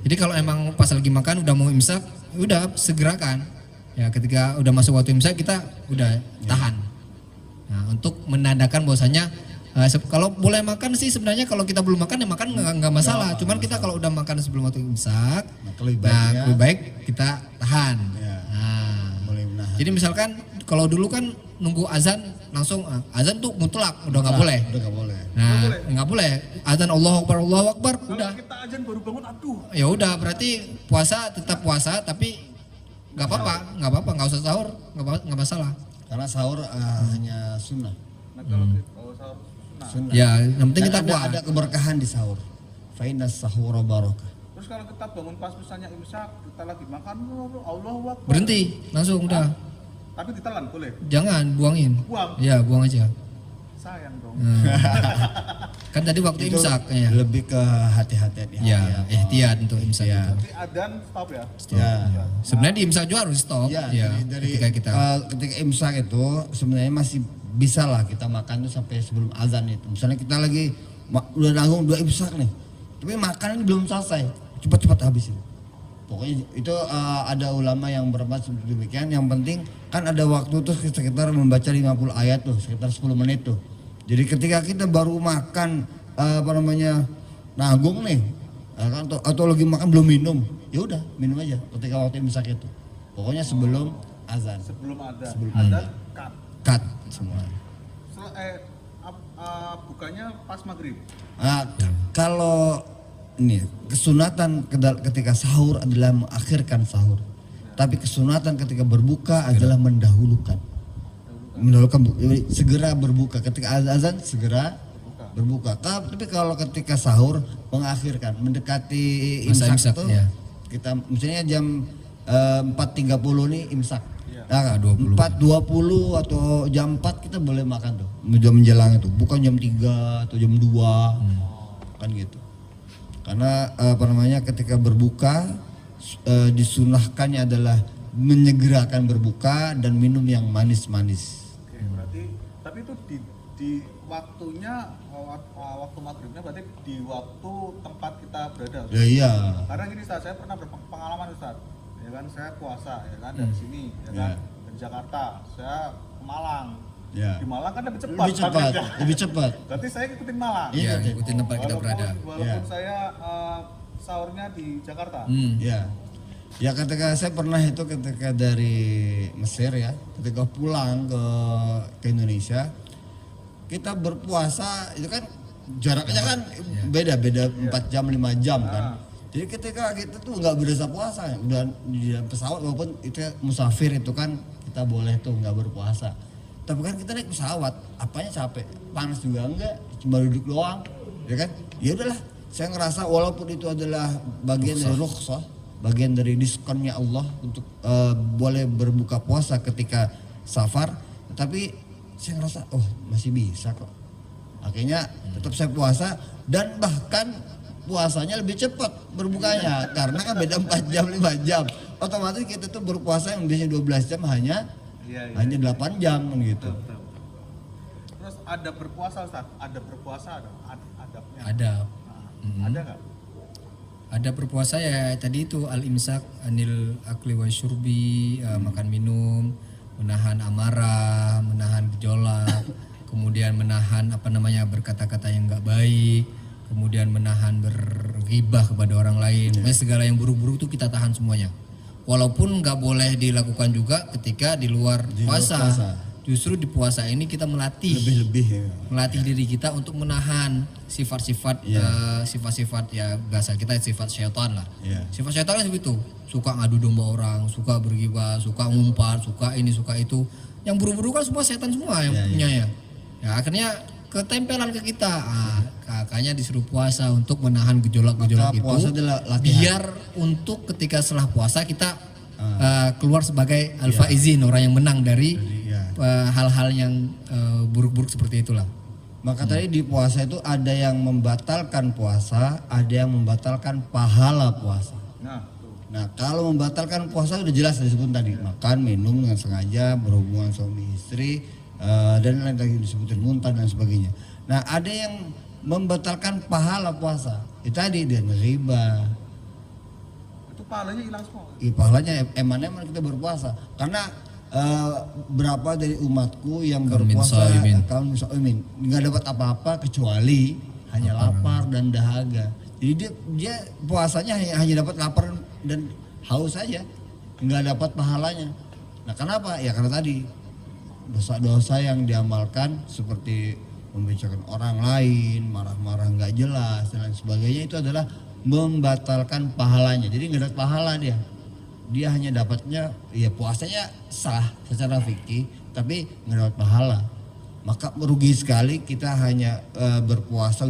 Jadi kalau emang pas lagi makan udah mau imsak, udah segerakan. Ya ketika udah masuk waktu imsak kita udah tahan. Nah untuk menandakan bahwasanya kalau boleh makan sih sebenarnya kalau kita belum makan ya makan nggak masalah. Cuman kita kalau udah makan sebelum waktu imsak, Maka lebih nah baiknya- lebih baik kita tahan. Ya. Nah, Mulai menahan. jadi misalkan kalau dulu kan nunggu azan langsung azan tuh mutlak udah nggak boleh. Udah nggak boleh. Nah nggak boleh azan Allahu Akbar Kalau udah. kita ajan baru bangun, aduh. Ya udah berarti puasa tetap puasa tapi nggak apa-apa nggak usah sahur nggak masalah. Karena sahur hanya sunnah. Nah kalau sahur sunnah. Sunnah. Ya yang penting Dan kita kuat. ada keberkahan di sahur. Fa inna sahura barakah. Terus kalau kita bangun pas misalnya imsak, kita lagi makan, Allahu Akbar. Berhenti langsung udah Tapi ditelan boleh. jangan buangin. Buang. Ya buang aja. Sayang dong. Kan tadi waktu Itu imsak ya. lebih ke hati-hatian Ya ihtiyat untuk imsak Ya. itu. Tapi adzan stop ya. Ya. Sebenarnya di imsak juga harus stop. Ya, Ya, dari ketika kita ketika imsak itu sebenarnya masih bisa lah kita makan tuh sampai sebelum azan itu. Misalnya kita lagi udah nanggung udah imsak nih, tapi makanan belum selesai, cepat-cepat habisin. Pokoknya itu ada ulama yang berpendapat seperti demikian. Yang penting kan ada waktu tuh sekitar membaca 50 ayat tuh, sekitar 10 menit tuh. Jadi ketika kita baru makan apa namanya nanggung nih, atau lagi makan belum minum, ya udah minum aja ketika waktu imsak itu. Pokoknya sebelum azan. Sebelum ada Sebelum azan cut. Cut semua. Bukannya pas maghrib. Nah, kalau ini kesunatan ketika sahur adalah mengakhirkan sahur. Tapi kesunatan ketika berbuka adalah mendahulukan. Segera berbuka ketika azan segera berbuka. Tapi kalau ketika sahur mengakhirkan mendekati Masa imsak imsak, itu ya. kita misalnya jam 4.30 nih imsak. Nah, 4.20. 4.20 atau jam 4 kita boleh makan tuh. Jam menjelang itu, bukan jam 3 atau jam 2. Kan gitu. Karena ketika berbuka disunahkannya adalah menyegerakan berbuka dan minum yang manis-manis. Oke, berarti tapi itu di waktunya waktu maghribnya berarti di waktu tempat kita berada. Ya iya. Karena gini Ustaz, saya pernah berpengalaman Ustaz. Ya kan saya puasa ya kan dari sini ya kan dari Jakarta saya ke Malang. Ya. Di Malang kan lebih cepat. Lebih cepat. Berarti saya ikutin Malang. Iya, ikutin tempat kita berada. Walaupun saya sahurnya di Jakarta. Ya. Ya ketika saya pernah itu ketika dari Mesir ya, ketika pulang ke Indonesia, kita berpuasa itu kan jaraknya kan beda 4 jam 5 jam kan. Jadi ketika kita tuh nggak berasa puasa, udah di dalam pesawat walaupun itu musafir itu kan kita boleh tuh nggak berpuasa. Tapi kan kita naik pesawat, apanya capek, panas juga enggak, cuma duduk doang, ya kan? Ya udahlah, saya ngerasa walaupun itu adalah bagian dari rukhsah, bagian dari diskonnya Allah untuk boleh berbuka puasa ketika safar, tapi saya ngerasa masih bisa kok. Akhirnya tetap saya puasa dan bahkan puasanya lebih cepat berbukanya karena kan beda 4 jam 5 jam. Otomatis kita tuh berpuasa yang biasanya 12 jam hanya 8 jam gitu. Terus ada berpuasa Ustaz, ada berpuasa adabnya. Ada. Ada nggak? Ada berpuasa ya tadi itu al-imsak anil akli wa syurbi, makan minum, menahan amarah, menahan gejolak, kemudian menahan berkata-kata yang enggak baik, kemudian menahan berghibah kepada orang lain. Pokoknya segala yang buruk-buruk itu kita tahan semuanya. Walaupun nggak boleh dilakukan juga ketika di luar puasa. Justru di puasa ini kita melatih diri kita untuk menahan sifat-sifat sifat-sifat ya bahasa kita sifat syaitan lah. Sifat syaitan kan begitu, suka ngadu domba orang, suka berghibah, suka ngumpat, suka ini suka itu. Yang buruk-buruk kan semua setan semua yang punya ya. Ya akhirnya ketempelan ke kita. Kakaknya disuruh puasa untuk menahan gejolak-gejolak itu. Biar untuk ketika setelah puasa kita keluar sebagai al-faizin, orang yang menang dari hal-hal yang buruk-buruk seperti itulah. Maka tadi di puasa itu ada yang membatalkan puasa, ada yang membatalkan pahala puasa. Nah, kalau membatalkan puasa udah jelas disebut tadi, makan, minum dengan sengaja, berhubungan suami istri, dan lain lagi disebutin muntah dan sebagainya. Nah, ada yang membatalkan pahala puasa. Itu tadi dia riba. Itu pahalanya hilang semua. Pahalanya eman kita berpuasa. Karena berapa dari umatku yang berpuasa kaum musaimin nggak dapat apa-apa kecuali hanya lapar dan dahaga. Jadi dia puasanya hanya dapat lapar dan haus saja, nggak dapat pahalanya. Nah kenapa? Ya karena tadi dosa-dosa yang diamalkan seperti membicarakan orang lain, marah-marah nggak jelas dan lain sebagainya itu adalah membatalkan pahalanya. Jadi nggak dapat pahala dia. Dia hanya dapatnya ya puasanya sah secara fikih tapi nggak dapat pahala. Maka merugi sekali kita hanya berpuasa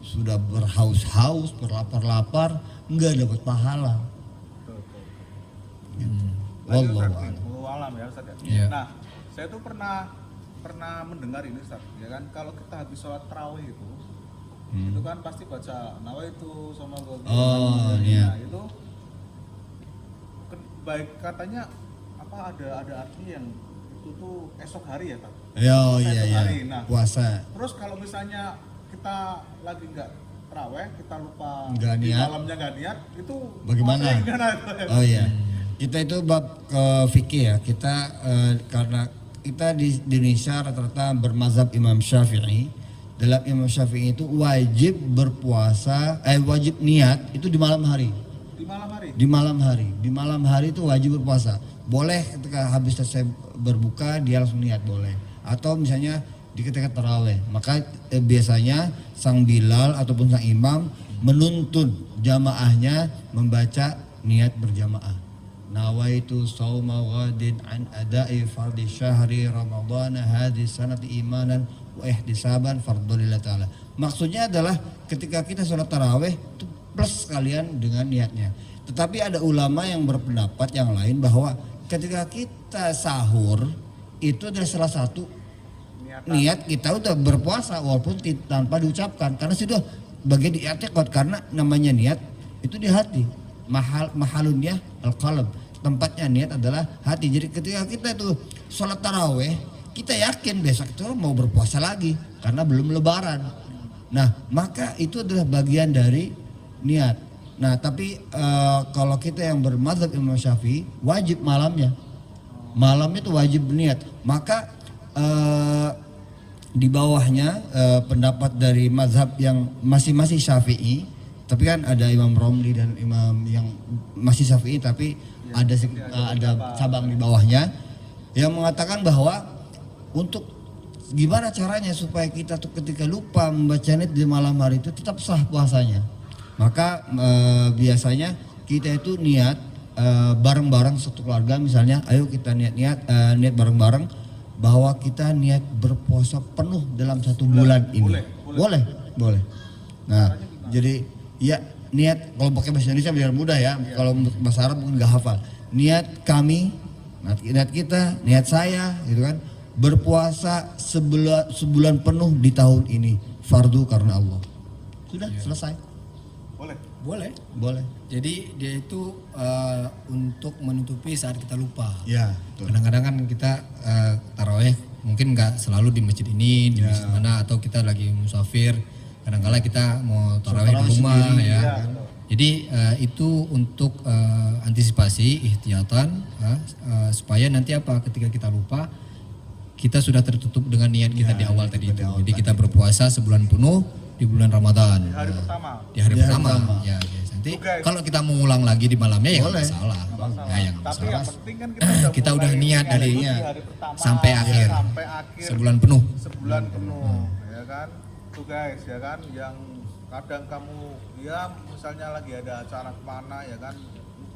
sudah berhaus-haus, berlapar-lapar, nggak dapat pahala. Wallahu a'lam ya Ustaz. Ya. Nah, saya tuh pernah mendengar ini Ustaz, ya kan kalau kita habis sholat tarawih itu kan pasti baca nawaitu sama gogi. Iya. Nah, itu baik katanya ada arti yang itu tuh esok hari ya Pak? Iya. Nah, puasa. Terus kalau misalnya kita lagi nggak tarawih, kita lupa Nggak di niat. malamnya nggak niat, itu Bagaimana? puasanya gimana? Oh iya. Kita itu bab ke fikih ya. Kita karena kita di Indonesia rata-rata bermazhab Imam Syafi'i. dalam Imam Syafi'i itu wajib berpuasa, wajib niat itu di malam hari. Di malam hari. Di malam hari, di malam hari itu wajib berpuasa. Boleh ketika habis selesai berbuka dia langsung niat boleh. Atau misalnya di ketika taraweh, maka biasanya sang Bilal ataupun sang imam menuntun jamaahnya membaca niat berjamaah. Nawaitu shauma ghadin an ada'i fardhi syahri ramadhana hadhihi sanati imanan wa ihtisaban fardhulillah ta'ala. Maksudnya adalah ketika kita sholat taraweh itu plus sekalian dengan niatnya. Tetapi ada ulama yang berpendapat yang lain bahwa ketika kita sahur itu adalah salah satu niat kita udah berpuasa walaupun tanpa diucapkan, karena sudah bagian di i'tiqad, karena namanya niat itu di hati. Mahalunnya al-qalb, tempatnya niat adalah hati. Jadi ketika kita itu sholat taraweh, kita yakin besok itu mau berpuasa lagi karena belum lebaran. Nah maka itu adalah bagian dari niat. Nah tapi kalau kita yang bermadzhab Imam Syafi'i wajib malamnya itu wajib niat. Maka di bawahnya pendapat dari mazhab yang masih Syafi'i, tapi kan ada Imam Romli dan imam yang masih Syafi'i tapi ada cabang di bawahnya yang mengatakan bahwa untuk gimana caranya supaya kita tuh ketika lupa membaca niat di malam hari itu tetap sah puasanya. Maka biasanya kita itu niat bareng-bareng satu keluarga, misalnya ayo kita niat bareng-bareng bahwa kita niat berpuasa penuh dalam 1 bulan ini. Boleh. Nah, jadi ya niat, kalau pakai bahasa Indonesia biar mudah ya. Kalau bahasa Arab mungkin nggak hafal. Niat kami, niat kita, niat saya, gitu kan, berpuasa sebulan penuh di tahun ini, fardu karena Allah. Sudah selesai. Boleh. Jadi dia itu untuk menutupi saat kita lupa. Ya, betul. Kadang-kadang kan kita taraweh mungkin nggak selalu di masjid ini, di masjid mana, atau kita lagi musafir. Kadang-kala kita mau taraweh di rumah sendiri, ya. Jadi itu untuk antisipasi ihtiyatan supaya nanti ketika kita lupa kita sudah tertutup dengan niat kita di awal tadi itu. Jadi kita berpuasa sebulan penuh di bulan Ramadan. Di hari pertama. Ya, guys. Nanti kalau kita mau ulang lagi di malamnya ya nggak masalah. Ya, yang Tapi yang penting kan kita udah niat dari hari pertama sampai akhir. Sebulan penuh. Ya kan? Tuh guys, ya kan, yang kadang kamu ya misalnya lagi ada acara kemana ya kan,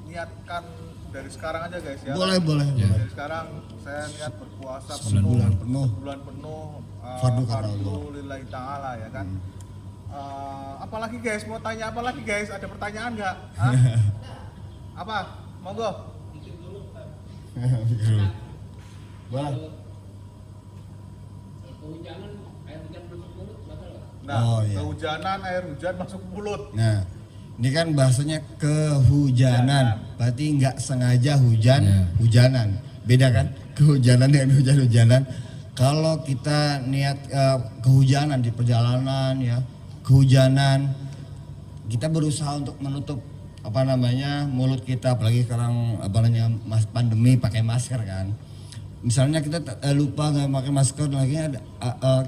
niatkan dari sekarang aja guys ya. Boleh. Dari sekarang saya niat berpuasa sebulan penuh fardu karena Allah. lillahi ta'ala ya kan. Apalagi guys, mau tanya apa lagi guys? Ada pertanyaan nggak? Apa? Monggo. Boleh. Nah, kehujanan, air hujan masuk mulut. Nah, ini kan bahasanya kehujanan, berarti nggak sengaja hujanan. Beda kan? Kehujanan dengan hujan-hujanan. Kalau kita niat kehujanan di perjalanan ya, kehujanan, kita berusaha untuk menutup mulut kita, apalagi sekarang pandemi pakai masker kan. Misalnya kita lupa nggak pakai masker lagi,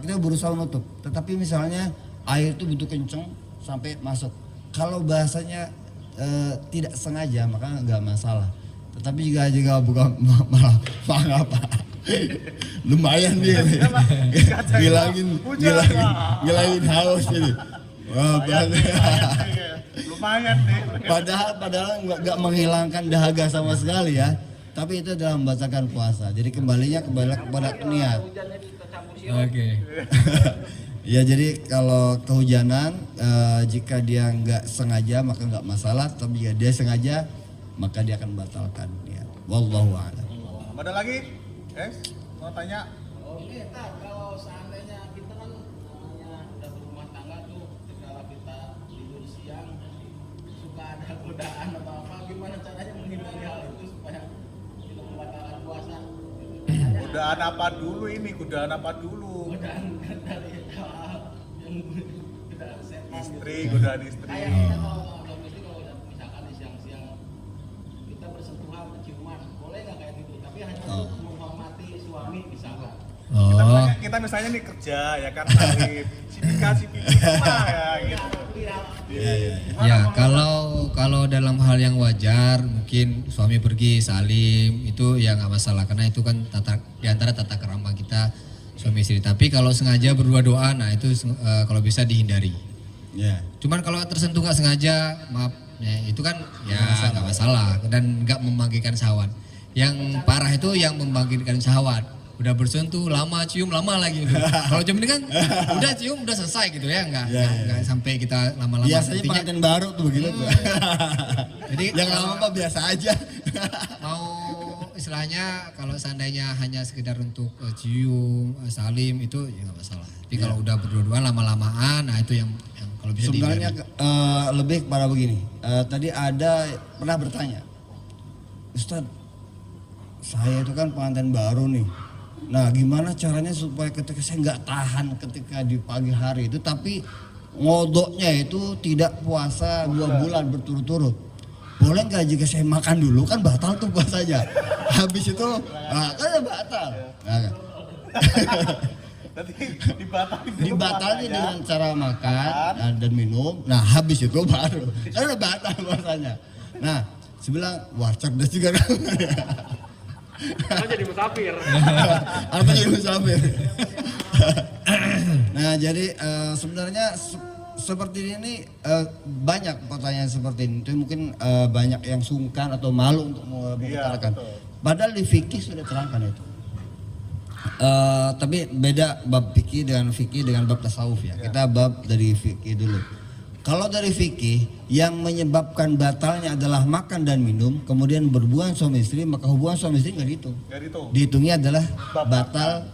kita berusaha menutup. Tetapi misalnya air itu butuh kenceng sampai masuk. Kalau bahasanya tidak sengaja maka nggak masalah. Tetapi jika bukan malah apa? Lumayan dia, ngilangin haus ini. Wah, lumayan deh. Padahal nggak menghilangkan dahaga sama sekali ya. Tapi itu adalah membacakan puasa. Jadi kembali kepada niat. Oke. Ya jadi kalau kehujanan jika dia nggak sengaja maka nggak masalah. Tapi jika dia sengaja maka dia akan batalkan niat. Wallahu a'lam. Ada lagi? Guys, mau tanya? Oke, kalau seandainya kita kan namanya udah berumah tangga tuh, ketika kita tidur siang suka ada godaan atau apa, gimana caranya menghindari hal itu supaya kita membatalkan puasa? Godaan apa dulu ini? Godaan Godaan dari hal yang godaan setan. Godaan istri. Kayak kita kalau domestik kalau udah misalkan di siang-siang kita bersentuhan ciuman, boleh nggak kayak gitu? Tapi hanya untuk menghormati suami misalkan. Kita kita misalnya nih kerja ya kan, tarif si pikir ya gitu. Ya, kalau dalam hal yang wajar mungkin suami pergi salim itu ya nggak masalah karena itu kan di antara tata kerama kita suami istri. Tapi kalau sengaja berdua doa, nah itu kalau bisa dihindari. Ya. Cuman kalau tersentuh nggak sengaja, maaf, ya, itu kan ya nggak masalah dan nggak membangkitkan syahwat. Yang parah itu yang membangkitkan syahwat. Udah bersentuh lama, cium lama lagi. Kalau jam ini kan udah cium udah selesai gitu ya, nggak sampai kita lama-lama. Biasanya Intinya, pengantin baru tuh begitu tuh. Jadi Yang lama mah biasa aja. mau istilahnya kalau seandainya hanya sekedar untuk cium, salim itu ya nggak masalah. Tapi kalau udah berdua-duaan lama-lamaan, nah itu yang kalau bisa Sebenarnya dihindari. lebih kepada begini. Tadi ada pernah bertanya, Ustadz, saya itu kan pengantin baru nih. Nah, gimana caranya supaya ketika saya nggak tahan ketika di pagi hari itu, tapi ngodoknya itu tidak puasa 2 bulan berturut-turut. Boleh nggak jika saya makan dulu, kan batal tuh puasanya. Habis itu, nah, kan ya batal. Nah, Jadi dibatalin dulu dibatalnya puasanya. dengan cara makan dan minum. Nah, habis itu baru kan udah batal puasanya. Nah, sebelah wah cerdas juga kan. Jadi musafir. Apa jadi musafir? Nah, jadi sebenarnya seperti ini banyak pertanyaan seperti ini. Itu mungkin banyak yang sungkan atau malu untuk mengutarakan. betul. Padahal di fikih sudah terangkan itu. Tapi beda bab fikih dengan bab tasawuf ya. Kita bab dari fikih dulu. Kalau dari fikih yang menyebabkan batalnya adalah makan dan minum, kemudian berhubungan suami istri, maka hubungan suami istri nggak dihitung. Nggak dihitung. Dihitungnya adalah batal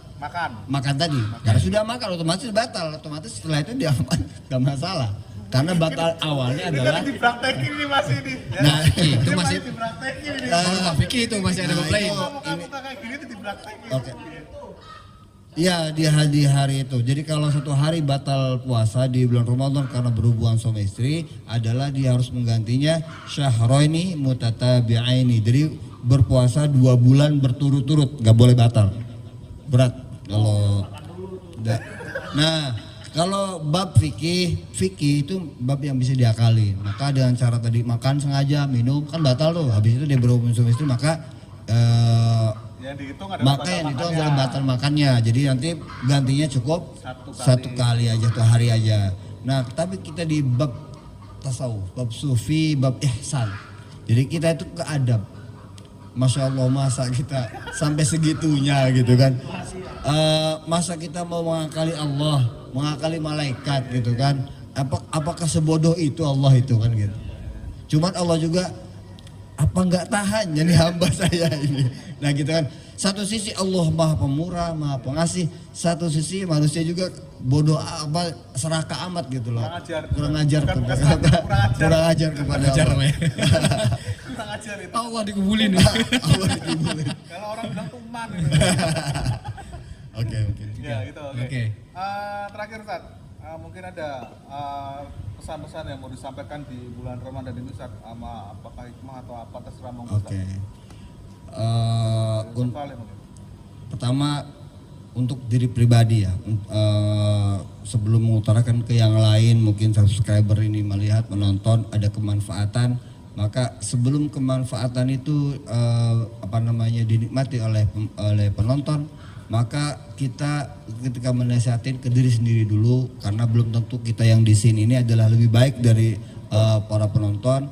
makan. tadi. Karena sudah makan otomatis batal, otomatis setelah itu dia nggak masalah. Karena batal awalnya Ini adalah kan dipraktekin nih masih nih. Ya. Nah, itu Ini masih dipraktekin nih. kalau nggak fikih itu masih ada bab lain. Muka-muka kayak gini tuh dipraktekin. Oke. Ya di hari itu. Jadi kalau satu hari batal puasa di bulan Ramadan karena berhubungan suami istri adalah dia harus menggantinya syahraini mutatabi'aini. Jadi berpuasa 2 bulan berturut-turut, nggak boleh batal. Berat kalau Nah, kalau bab fikih itu bab yang bisa diakali. Maka dengan cara tadi makan sengaja, minum kan batal tuh. Habis itu dia berhubungan suami istri maka Yang dihitung adalah maka batal yang itu makannya. adalah batal makannya. Jadi nanti gantinya cukup Satu kali aja, 1 hari aja. Nah, tapi kita di bab tasawuf, bab sufi, bab ihsan. Jadi kita itu ke adab. Masya Allah, masa kita sampai segitunya gitu kan. Masa kita mau mengakali Allah, mengakali malaikat gitu kan. Apakah sebodoh itu Allah itu kan gitu. Cuman Allah juga apa nggak tahan jadi hamba saya ini. Nah gitu kan. Satu sisi Allah maha pemurah, maha pengasih. Satu sisi manusia juga bodoh serakah amat gitu loh. Kurang ajar kepada Allah. Kurang ajar itu. Allah dikubulin. Allah dikibulin. Kalau orang bilang tuman. Oke. Ya gitu. Oke. Terakhir Ustaz, mungkin ada pesan-pesan yang mau disampaikan di bulan Ramadan ini Ustaz, sama apakah hikmah atau apa terserah monggo Ustaz. Oke. Soalnya mungkin. Pertama untuk diri pribadi ya, sebelum mengutarakan ke yang lain, mungkin subscriber ini melihat, menonton ada kemanfaatan, maka sebelum kemanfaatan itu dinikmati oleh penonton, maka kita ketika menasihatin ke diri sendiri dulu, karena belum tentu kita yang di sini ini adalah lebih baik dari para penonton.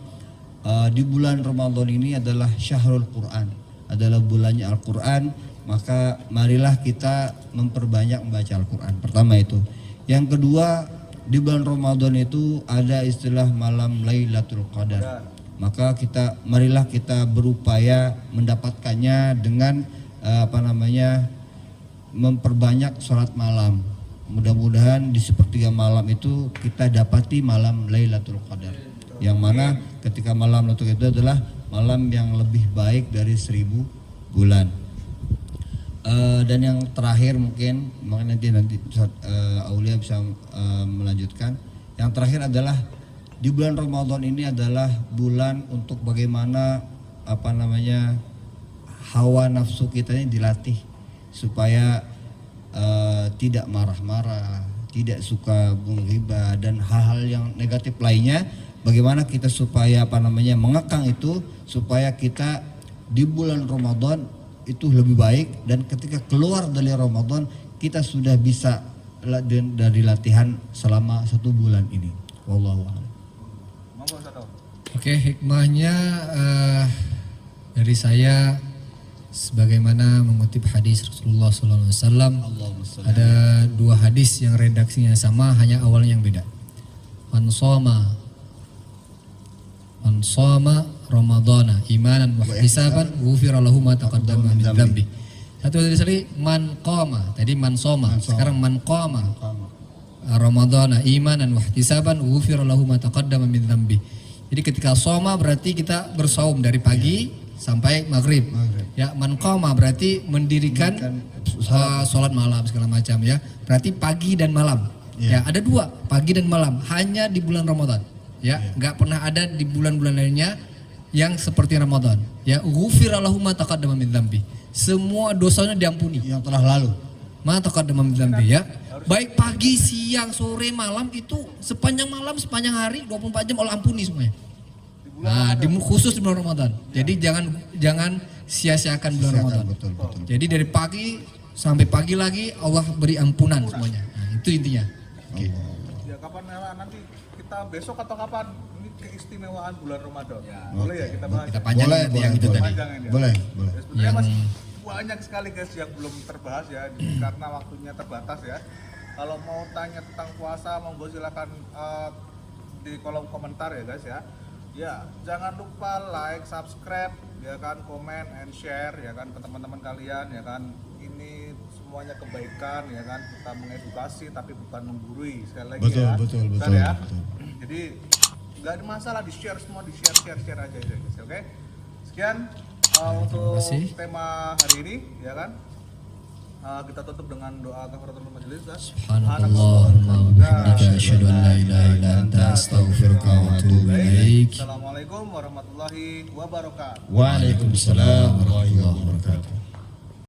Di bulan Ramadan ini adalah Syahrul Quran, adalah bulannya Al-Quran, maka marilah kita memperbanyak membaca Al-Quran. Pertama itu. Yang kedua, di bulan Ramadan itu ada istilah malam Lailatul Qadar. Maka marilah kita berupaya mendapatkannya dengan memperbanyak sholat malam. Mudah-mudahan di sepertiga malam itu kita dapati malam Lailatul Qadar. Yang mana ketika malam Lailatul Qadar itu adalah malam yang lebih baik dari 1000 bulan. Dan yang terakhir mungkin nanti Aulia bisa melanjutkan. Yang terakhir adalah di bulan Ramadan ini adalah bulan untuk bagaimana hawa nafsu kita ini dilatih supaya tidak marah-marah, tidak suka menghibah dan hal-hal yang negatif lainnya. Bagaimana kita supaya mengekang itu supaya kita di bulan Ramadan itu lebih baik, dan ketika keluar dari Ramadan kita sudah bisa dari latihan selama 1 bulan ini. Wallahu a'lam. Monggo Ustaz. Oke, hikmahnya dari saya sebagaimana mengutip hadis Rasulullah SAW. Allahumma shalli Ada 2 hadis yang redaksinya sama, hanya awalnya yang beda. Man shoma Ramadhana imanan wa ihtisaban ghufira lahu ma taqaddama min dzambi. Satu hadis lagi man qama, tadi man shoma, sekarang man qama Ramadhana imanan wa ihtisaban ghufira lahu ma taqaddama min dzambi. Jadi ketika shoma berarti kita bersaum dari pagi sampai maghrib. Ya, man qama berarti mendirikan sholat malam segala macam ya. Berarti pagi dan malam. Ya, ada 2, pagi dan malam, hanya di bulan Ramadan. Ya, nggak pernah ada di bulan-bulan lainnya yang seperti Ramadan. Ya, ghufira lahu ma taqaddama min dzambi. Semua dosanya diampuni yang telah lalu. Ma taqaddama min dzambi ya. Baik pagi, siang, sore, malam itu sepanjang malam, sepanjang hari 24 jam Allah ampuni semuanya. Nah, khusus di bulan Ramadan. Jadi jangan sia-siakan bulan Ramadan. Betul. Jadi dari pagi sampai pagi lagi Allah beri ampunan semuanya. Nah, itu intinya. Oke. Ya kapan nanti kita besok atau kapan ini keistimewaan bulan Ramadan. Boleh ya kita bahas. Kita panjangin Boleh, yang itu boleh. tadi. Panjangin ya. Boleh. Ya, sebenarnya Yang- masih banyak sekali guys yang belum terbahas ya karena waktunya terbatas ya. Kalau mau tanya tentang puasa monggo silakan di kolom komentar ya guys ya. Ya, jangan lupa like, subscribe, ya kan, komen, and share, ya kan, ke teman-teman kalian, ya kan. Ini semuanya kebaikan, ya kan. Kita mengedukasi tapi bukan menggurui, sekali lagi ya. Betul. Ya. Jadi nggak ada masalah di share semua, di share aja ya guys. Oke. Sekian untuk kasih. tema hari ini, ya kan. Kita tutup dengan doa kafaratul majelis. Subhanallahumma wa bihamdika asyhadu an la ilaha illa anta astaghfiruka wa atubu ilaik. Assalamualaikum warahmatullahi wabarakatuh. Waalaikumsalam warahmatullahi wabarakatuh.